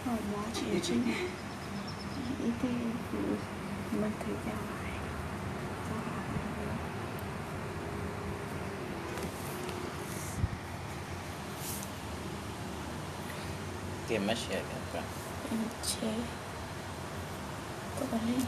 Hóa chỉ ở trên này ít thì mình thử ra lại Game share kan. chế các bạn lên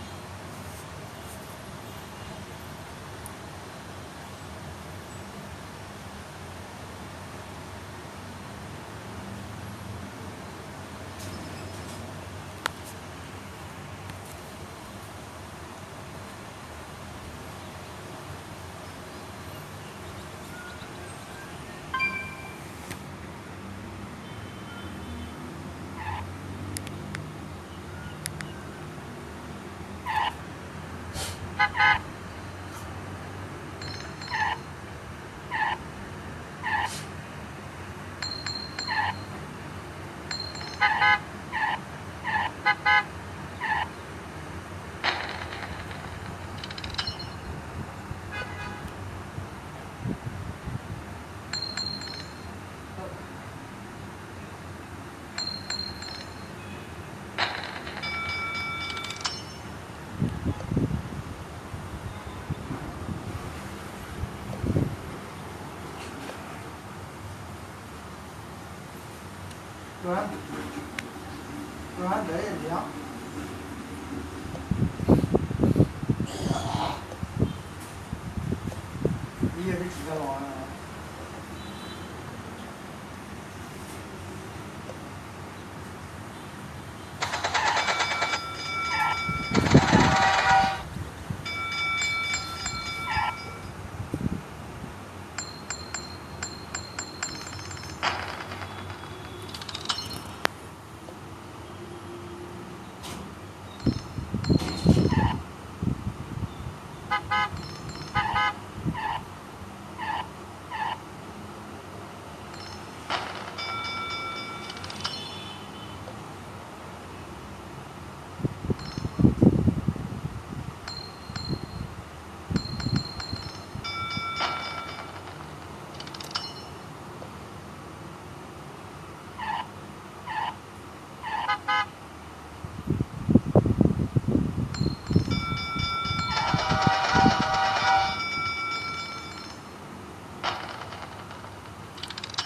Đoán đấy là gì không? Bây giờ thì chỉ có lò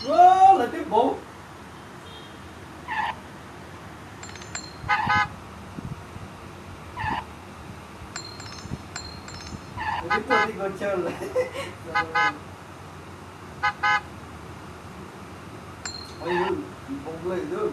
wow, là tiếp bốn. Cái tôi thì còn chơi lại. Ôi, không người được.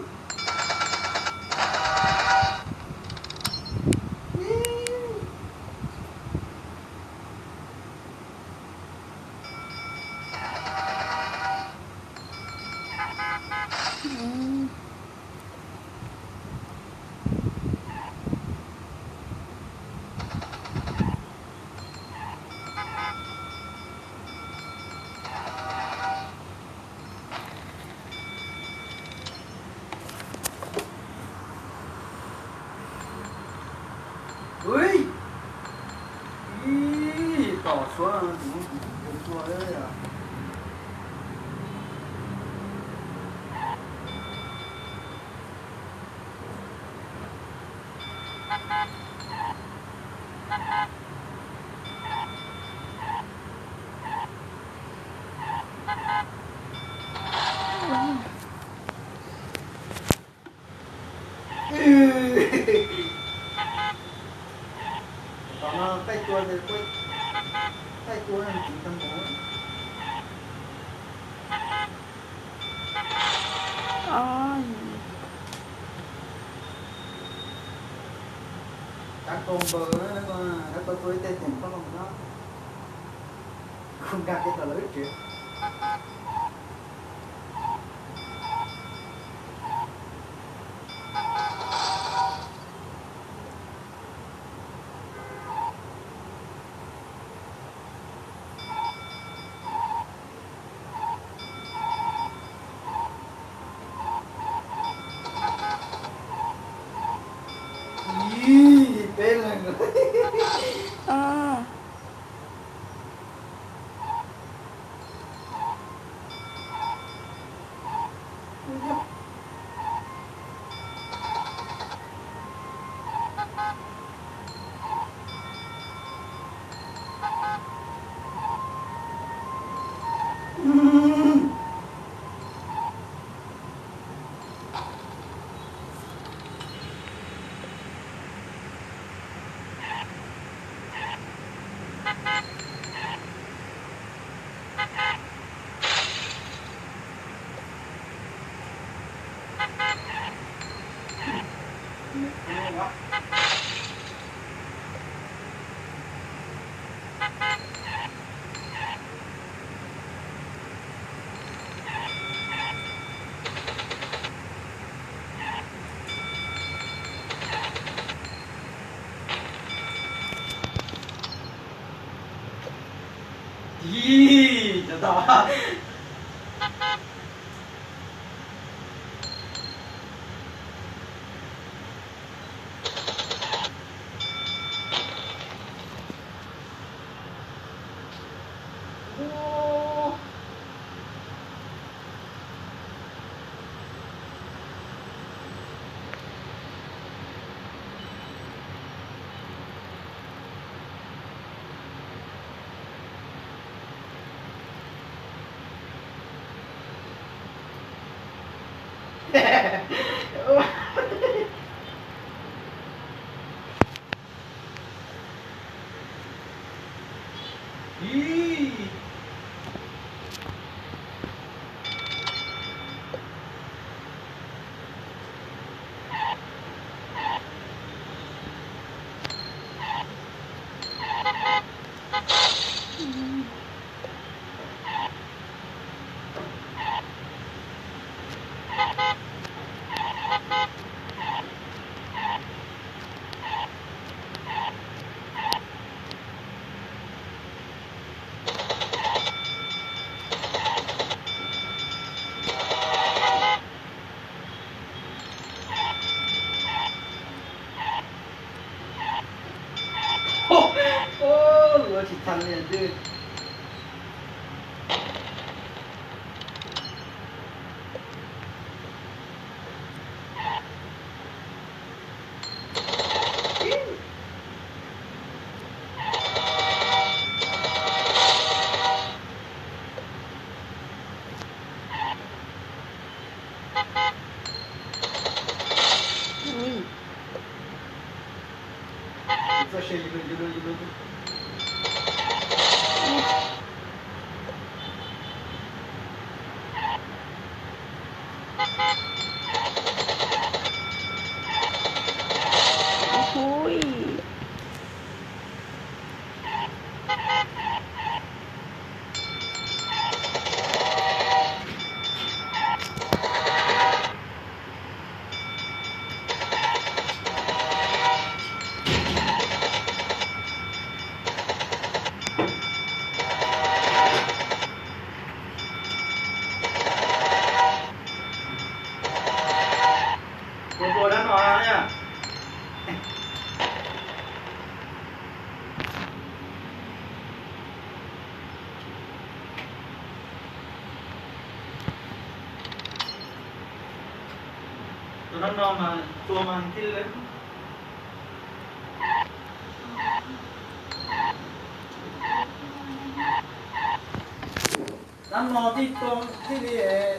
Ui, tỏ xuống là cũng chua đấy à. Còn tay chua thì quay tay chua là 940. Các con bờ nó có tuổi tên tiền có lòng đó không gặp cái tờ lưới chuyện. Tên là người ต่อโอ้อีโอ้โอ้หลัวฉิดทันเนี่ยดื้ออุ้ย Flashy, you. อุ้ย ตัวนั้นนอนแล้วเนี่ยตัวนั้นนอนมาตัวมันที่เล็กน้ำนอนที่ตรงที่นี่เอง